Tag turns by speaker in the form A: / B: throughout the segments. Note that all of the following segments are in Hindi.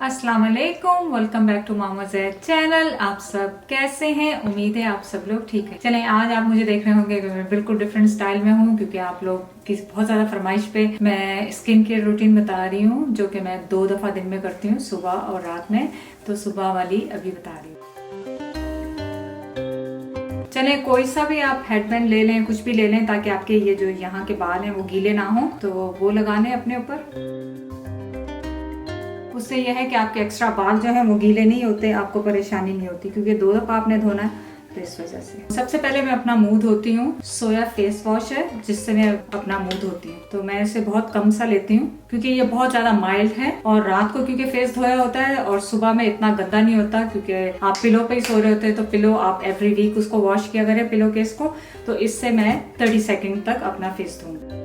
A: अस्सलाम वालेकुम, welcome back to Mama Zaid channel. आप सब कैसे हैं? उम्मीद है आप सब लोग ठीक हैं। चलें, आज आप मुझे देख रहे होंगे कि मैं बिल्कुल डिफरेंट स्टाइल में हूँ क्योंकि आप लोग की बहुत ज़्यादा फरमाइश पे मैं स्किन केयर रूटीन बता रही हूँ जो कि मैं 2 दफ़ा दिन में करती हूँ, सुबह और रात में। तो सुबह वाली अभी बता रही हूँ। चले, कोई सा भी आप हेडबैंड ले लें, कुछ भी ले लें ताकि आपके ये जो यहाँ के बाल हैं वो गीले ना हो, तो वो लगा लें अपने ऊपर। उससे यह है कि आपके एक्स्ट्रा बाल जो है वो गीले नहीं होते, आपको परेशानी नहीं होती क्योंकि 2 दफा आपने धोना है, तो इस वजह से। सबसे पहले मैं अपना मुंह धोती हूँ। सोया फेस वॉश है जिससे मैं अपना मुंह धोती हूँ, तो मैं इसे बहुत कम सा लेती हूँ क्योंकि ये बहुत ज्यादा माइल्ड है और रात को क्योंकि फेस धोया होता है और सुबह में इतना गंदा नहीं होता क्योंकि आप पिलो पे ही सो रहे होते हैं, तो पिलो आप एवरी वीक उसको वॉश किया करें, पिलो केस को। तो इससे मैं 30 सेकेंड तक अपना फेस धोऊंगी।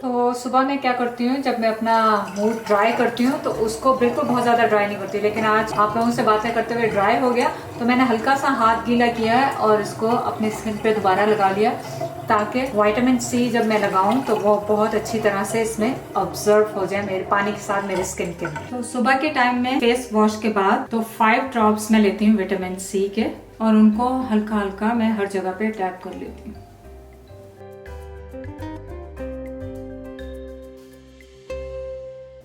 A: तो सुबह में क्या करती हूँ, जब मैं अपना मुंह ड्राई करती हूँ तो उसको बिल्कुल बहुत ज़्यादा ड्राई नहीं करती, लेकिन आज आप लोगों से बातें करते हुए ड्राई हो गया तो मैंने हल्का सा हाथ गीला किया है और इसको अपने स्किन पे दोबारा लगा लिया ताकि विटामिन सी जब मैं लगाऊं तो वो बहुत अच्छी तरह से इसमें ऑब्जर्व हो जाए मेरे पानी के साथ मेरे स्किन के अंदर। तो सुबह के टाइम में फेस वॉश के बाद तो 5 ड्रॉप्स मैं लेती हूँ विटामिन सी के और उनको हल्का हल्का मैं हर जगह पे टैप कर लेती हूँ।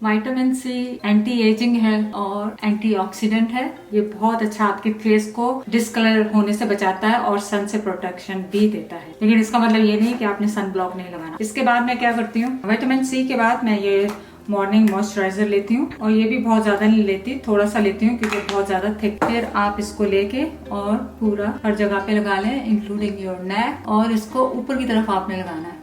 A: विटामिन सी एंटी एजिंग है और एंटीऑक्सीडेंट है। ये बहुत अच्छा आपके फेस को डिस्कलर होने से बचाता है और सन से प्रोटेक्शन भी देता है, लेकिन इसका मतलब ये नहीं कि आपने सन ब्लॉक नहीं लगाना। इसके बाद मैं क्या करती हूँ, विटामिन सी के बाद मैं ये मॉर्निंग मॉइस्चराइजर लेती हूँ और ये भी बहुत ज्यादा नहीं लेती, थोड़ा सा लेती हूँ क्योंकि बहुत ज्यादा थिक। फिर आप इसको लेके और पूरा हर जगह पे लगा लें इंक्लूडिंग योर नेक, और इसको ऊपर की तरफ आपने लगाना है।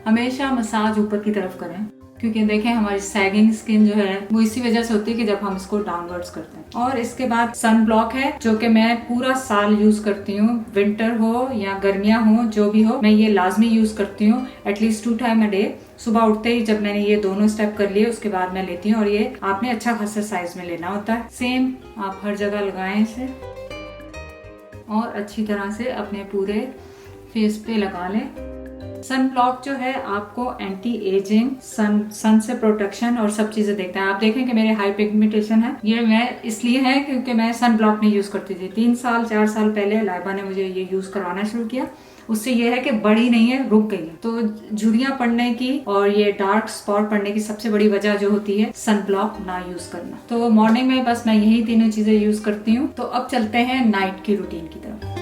A: हमेशा मसाज ऊपर की तरफ करें क्योंकि देखें हमारी सैगिंग स्किन जो है वो इसी वजह से होती है कि जब हम इसको डाउनवर्ड्स करते हैं। और इसके बाद सन ब्लॉक है जो कि मैं पूरा साल यूज करती हूँ, विंटर हो या गर्मियां हो जो भी हो, मैं ये लाजमी यूज करती हूँ एटलीस्ट 2 टाइम अ डे। सुबह उठते ही जब मैंने ये दोनों स्टेप कर लिए उसके बाद मैं लेती हूँ, और ये आपने अच्छा खासा साइज में लेना होता है। सेम आप हर जगह लगाएं इसे और अच्छी तरह से अपने पूरे फेस पे लगा लें। सन ब्लॉक जो है आपको एंटी एजिंग, सन से प्रोटेक्शन और सब चीजें देखता है। आप देखें कि मेरे हाई पिगमेंटेशन है, ये मैं इसलिए है क्योंकि मैं सन ब्लॉक नहीं यूज करती थी। 3-4 साल पहले लाइबा ने मुझे ये यूज करवाना शुरू किया। उससे ये है कि बढ़ी नहीं है, रुक गई है। तो झुर्रियां पड़ने की और ये डार्क स्पॉट पड़ने की सबसे बड़ी वजह जो होती है सन ब्लॉक ना यूज करना। तो मॉर्निंग में बस मैं यही तीनों चीजें यूज करती हूँ। तो अब चलते हैं नाइट की रूटीन की तरफ।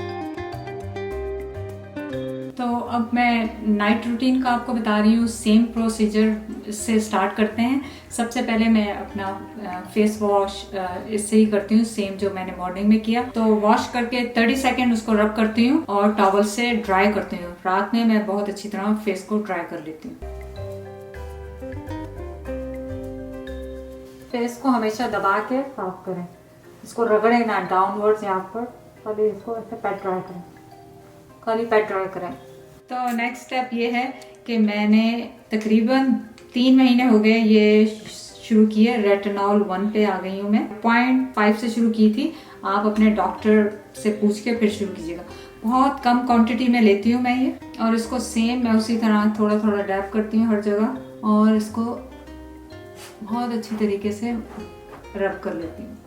A: तो अब मैं नाइट रूटीन का आपको बता रही हूँ। सेम प्रोसीजर से स्टार्ट करते हैं। सबसे पहले मैं अपना फेस वॉश इससे ही करती हूँ, सेम जो मैंने मॉर्निंग में किया। तो वॉश करके 30 सेकेंड उसको रब करती हूँ और टॉवल से ड्राई करती हूँ। रात में मैं बहुत अच्छी तरह फेस को ड्राई कर लेती हूँ। फेस को हमेशा दबा के साफ करें, इसको रगड़े ना डाउनवर्ड्स, यहाँ पर खाली इसको ऐसे पैट ड्राई करें, खाली पैट ड्राई करें। तो नेक्स्ट स्टेप ये है कि मैंने तकरीबन 3 महीने हो गए ये शुरू किए। रेटिनॉल 1 पे आ गई हूँ मैं। 0.5 से शुरू की थी। आप अपने डॉक्टर से पूछ के फिर शुरू कीजिएगा। बहुत कम क्वांटिटी में लेती हूँ मैं ये, और इसको सेम मैं उसी तरह थोड़ा थोड़ा डैप करती हूँ हर जगह और इसको बहुत अच्छी तरीके से रब कर लेती हूँ।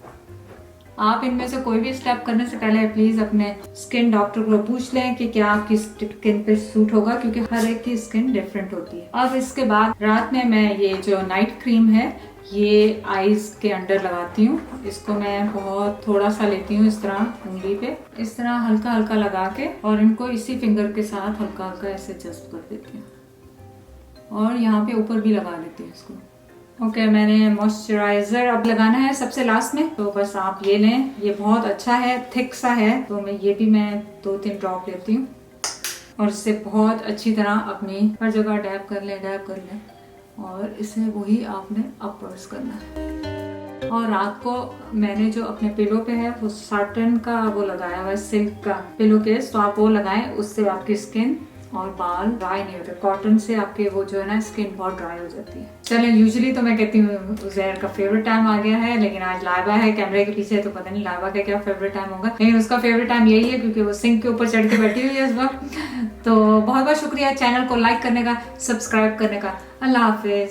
A: आप इनमें से कोई भी स्टेप करने से पहले प्लीज अपने स्किन डॉक्टर को पूछ लें कि क्या आपकी स्किन पे सूट होगा, क्योंकि हर एक की स्किन डिफरेंट होती है। अब इसके बाद रात में मैं ये जो नाइट क्रीम है ये आईज के अंडर लगाती हूँ। इसको मैं बहुत थोड़ा सा लेती हूँ, इस तरह उंगली पे इस तरह हल्का हल्का लगा के, और इनको इसी फिंगर के साथ हल्का हल्का ऐसे जस्ट कर देती हूँ और यहाँ पे ऊपर भी लगा देती हूँ इसको। ओके, मैंने मॉइस्चराइजर अब लगाना है सबसे लास्ट में, तो बस आप ये लें। ये बहुत अच्छा है, थिक सा है, तो मैं 2-3 ड्रॉप लेती हूँ और इससे बहुत अच्छी तरह अपनी हर जगह डैप कर लें और इसे वही आपने अपवर्ड्स करना है। और रात को मैंने जो अपने पिलो पे है वो साटन का वो लगाया हुआ है, सिल्क का पिलो केस, तो आप वो लगाएं, उससे आपकी स्किन और बाल ड्राई नहीं होते। कॉटन से आपके वो जो है ना स्किन बहुत ड्राई हो जाती है। चलिए, यूजुअली तो मैं कहती हूँ उज़ैर का फेवरेट टाइम आ गया है, लेकिन आज लाइबा है कैमरे के पीछे, तो पता नहीं लाइबा का क्या फेवरेट टाइम होगा, लेकिन उसका फेवरेट टाइम यही है क्योंकि वो सिंक के ऊपर चढ़ के बैठी हुई है इस वक्त। तो बहुत बहुत शुक्रिया चैनल को लाइक करने का, सब्सक्राइब करने का। अल्लाह हाफिज।